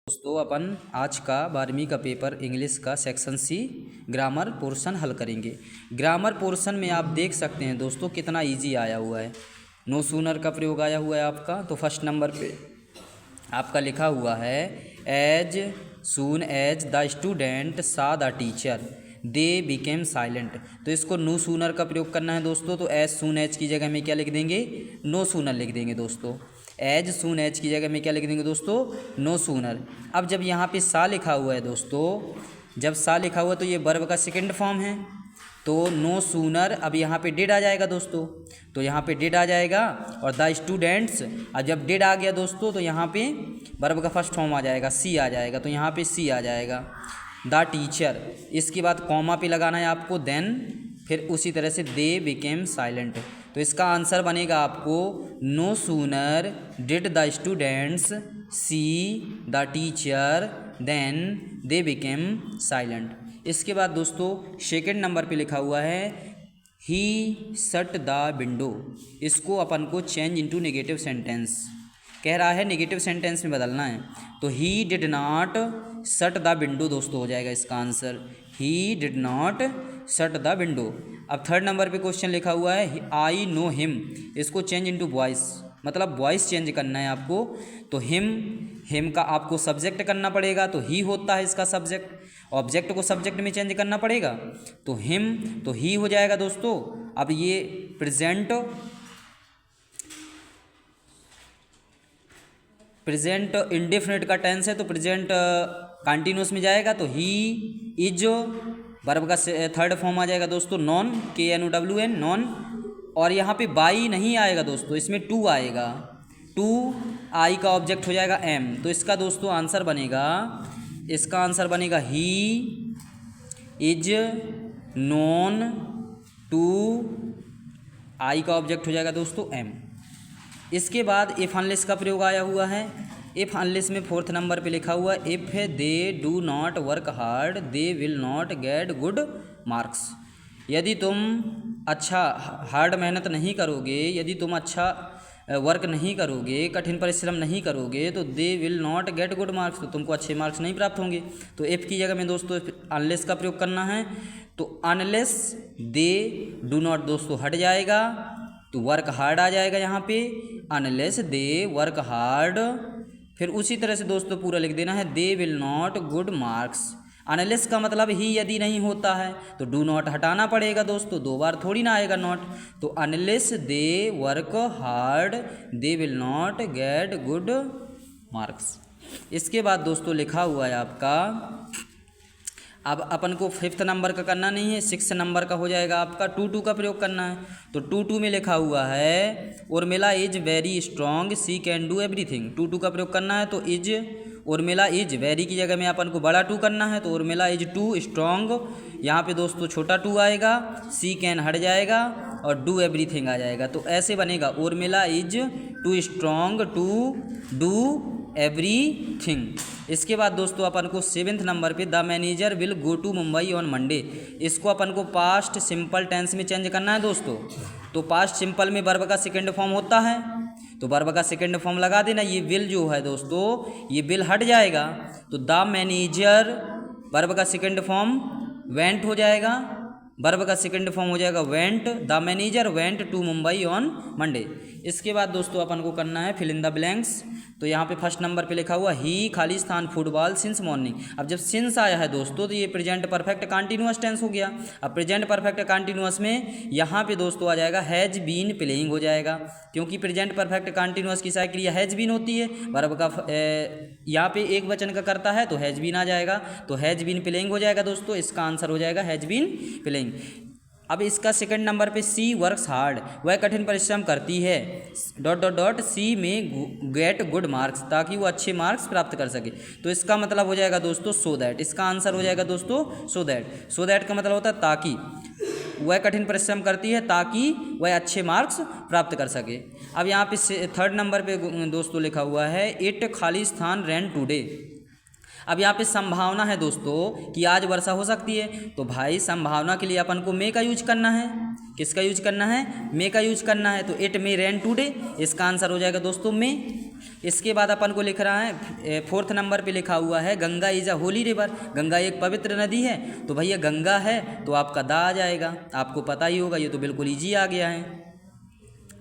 दोस्तों अपन आज का 12वीं का पेपर इंग्लिश का सेक्शन सी ग्रामर पोर्शन हल करेंगे। ग्रामर पोर्शन में आप देख सकते हैं दोस्तों कितना इजी आया हुआ है। नो सूनर का प्रयोग आया हुआ है आपका। तो फर्स्ट नंबर पे आपका लिखा हुआ है as soon as the student saw the teacher they became silent. तो इसको नो सूनर का प्रयोग करना है दोस्तों। तो एज सून एज की जगह में क्या लिख देंगे, नो सूनर लिख देंगे दोस्तों। एज सून एज की जगह में क्या लिख देंगे दोस्तों, नो सूनर। अब जब यहाँ पे सा लिखा हुआ है दोस्तों, जब सा लिखा हुआ है तो ये वर्ब का सेकंड फॉर्म है। तो नो सूनर अब यहाँ पे डिड आ जाएगा दोस्तों। तो यहाँ पे डिड आ जाएगा और द स्टूडेंट्स, अब जब डिड आ गया दोस्तों तो यहाँ पे वर्ब का फर्स्ट फॉर्म आ जाएगा, सी आ जाएगा। तो यहाँ पे सी आ जाएगा। द टीचर, इसके बाद कॉमा पे लगाना है आपको, देन फिर उसी तरह से दे बिकेम साइलेंट। तो इसका आंसर बनेगा आपको no sooner did the students see the teacher then they became silent. इसके बाद दोस्तों सेकंड नंबर पे लिखा हुआ है ही शट द विंडो। इसको अपन को चेंज इनटू नेगेटिव सेंटेंस कह रहा है, नेगेटिव सेंटेंस में बदलना है। तो he did not shut the window दोस्तों हो जाएगा इसका answer, he did not shut the window. अब थर्ड नंबर पे क्वेश्चन लिखा हुआ है आई नो हिम। इसको चेंज इनटू वॉइस, मतलब वॉइस चेंज करना है आपको। तो हिम का आपको सब्जेक्ट करना पड़ेगा, तो ही होता है इसका सब्जेक्ट। ऑब्जेक्ट को सब्जेक्ट में चेंज करना पड़ेगा, तो हिम तो ही हो जाएगा दोस्तों। अब ये प्रेजेंट इंडेफिनिट का टेंस है, तो प्रेजेंट कंटिन्यूस में जाएगा। तो ही इज वर्ब का थर्ड फॉर्म आ जाएगा दोस्तों, नॉन, KNOWN, नॉन। और यहाँ पे बाई नहीं आएगा दोस्तों, इसमें टू आएगा। टू आई का ऑब्जेक्ट हो जाएगा एम। तो इसका दोस्तों आंसर बनेगा, इसका आंसर बनेगा ही इज नॉन टू, आई का ऑब्जेक्ट हो जाएगा दोस्तों एम। इसके बाद इफ अनलेस का प्रयोग आया हुआ है। इफ अनलेस में फोर्थ नंबर पे लिखा हुआ है if they do not work hard they will not get good marks. यदि तुम अच्छा हार्ड मेहनत नहीं करोगे, यदि तुम अच्छा वर्क नहीं करोगे, कठिन परिश्रम नहीं करोगे, तो they will not get good marks, तो तुमको अच्छे मार्क्स नहीं प्राप्त होंगे। तो इफ की जगह में दोस्तों अनलेस का प्रयोग करना है। तो अनलेस दे डू नॉट दोस्तों हट जाएगा, तो वर्क हार्ड आ जाएगा यहाँ पे। अनलेस दे वर्क हार्ड, फिर उसी तरह से दोस्तों पूरा लिख देना है they will not good marks. Unless का मतलब ही यदि नहीं होता है, तो डू नॉट हटाना पड़ेगा दोस्तों, दो बार थोड़ी ना आएगा नॉट। तो unless they work hard they will not get good marks. इसके बाद दोस्तों लिखा हुआ है आपका, अब अपन को फिफ्थ नंबर का करना नहीं है, सिक्स नंबर का हो जाएगा आपका। टू का प्रयोग करना है। तो टू में लिखा हुआ है Urmila is very strong she can do everything. Too का प्रयोग करना है। तो इज, उर्मिला इज, वेरी की जगह में अपन को बड़ा टू करना है। तो उर्मिला इज टू स्ट्रॉन्ग, यहाँ पे दोस्तों छोटा टू आएगा, सी कैन हट जाएगा और डू एवरीथिंग आ जाएगा। तो ऐसे बनेगा Urmila is too strong to do everything. इसके बाद दोस्तों अपन को सेवेंथ नंबर पे the manager will go to Mumbai on Monday. इसको अपन को पास्ट सिंपल टेंस में चेंज करना है दोस्तों। तो पास्ट सिंपल में वर्ब का सेकंड फॉर्म होता है, तो वर्ब का सेकंड फॉर्म लगा देना। ये विल जो है दोस्तों, ये विल हट जाएगा। तो द मैनेजर वर्ब का सेकंड फॉर्म वेंट हो जाएगा, वर्ब का सेकंड फॉर्म हो जाएगा went. The manager went to Mumbai on Monday. इसके बाद दोस्तों अपन को करना है फिल इन द ब्लैंक्स। तो यहाँ पे फर्स्ट नंबर पे लिखा हुआ ही खाली स्थान फुटबॉल सिंस मॉर्निंग। अब जब सिंस आया है दोस्तों, तो ये प्रेजेंट परफेक्ट कंटिन्यूअस टेंस हो गया। अब प्रेजेंट परफेक्ट कंटिन्यूअस में यहाँ पे दोस्तों आ जाएगा हैज बीन प्लेइंग हो जाएगा, क्योंकि प्रेजेंट परफेक्ट कंटिन्यूअस की सारी क्रिया हैज बीन होती है। वर्ब का यहाँ पे एक वचन का करता है तो हैज बीन आ जाएगा। तो हैज बीन प्लेइंग हो जाएगा दोस्तों, इसका आंसर हो जाएगा हैज बीन प्लेइंग। अब इसका सेकंड नंबर पे सी वर्क्स हार्ड, वह कठिन परिश्रम करती है डॉट डॉट डॉट सी में गेट गुड मार्क्स, ताकि वो अच्छे मार्क्स प्राप्त कर सके। तो इसका मतलब हो जाएगा दोस्तों सो दैट। इसका आंसर हो जाएगा दोस्तों सो दैट। सो दैट का मतलब होता है ताकि, वह कठिन परिश्रम करती है ताकि वह अच्छे मार्क्स प्राप्त कर सके। अब यहाँ पे थर्ड नंबर पे दोस्तों लिखा हुआ है इट खाली स्थान रेन टूडे। अब यहाँ पे संभावना है दोस्तों कि आज वर्षा हो सकती है। तो भाई संभावना के लिए अपन को मे का यूज करना है। किसका यूज करना है? मे का यूज करना है। तो इट मे रेन टुडे, इसका आंसर हो जाएगा दोस्तों मे। इसके बाद अपन को लिख रहा है 4th नंबर पे लिखा हुआ है Ganga is a Holi river, Ganga एक पवित्र नदी है। तो भैया गंगा है तो आपका दा आ जाएगा, आपको पता ही होगा, ये तो बिल्कुल ईजी आ गया है।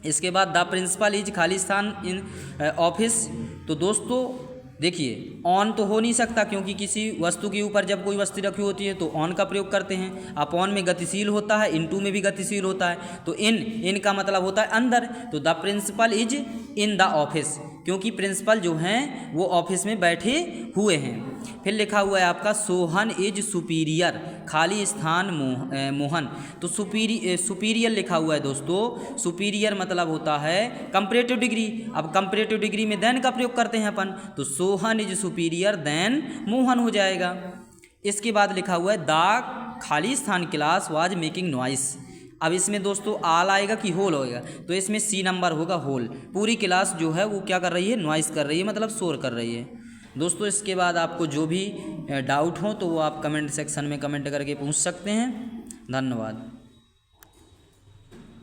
इसके बाद the principal is Khalistan in office. तो दोस्तों देखिए ऑन तो हो नहीं सकता, क्योंकि किसी वस्तु के ऊपर जब कोई वस्तु रखी होती है तो ऑन का प्रयोग करते हैं। अपॉन में गतिशील होता है, इनटू में भी गतिशील होता है। तो इन का मतलब होता है अंदर। तो the principal is in the office, क्योंकि प्रिंसिपल जो हैं वो ऑफिस में बैठे हुए हैं। फिर लिखा हुआ है आपका सोहन इज सुपीरियर, खाली स्थान मोहन। तो सुपीरियर लिखा हुआ है दोस्तों, सुपीरियर मतलब होता है कंपैरेटिव डिग्री। अब कंपैरेटिव डिग्री में देन का प्रयोग करते हैं अपन, तो Sohan is superior than Mohan हो जाएगा। इसके बाद लिखा हुआ है द खाली स्थान क्लास वाज मेकिंग नॉइस। अब इसमें दोस्तों आल आएगा कि होल होएगा, तो इसमें सी नंबर होगा होल। पूरी क्लास जो है वो क्या कर रही है, नॉइस कर रही है, मतलब शोर कर रही है। दोस्तों इसके बाद आपको जो भी डाउट हो तो वो आप कमेंट सेक्शन में कमेंट करके पूछ सकते हैं। धन्यवाद।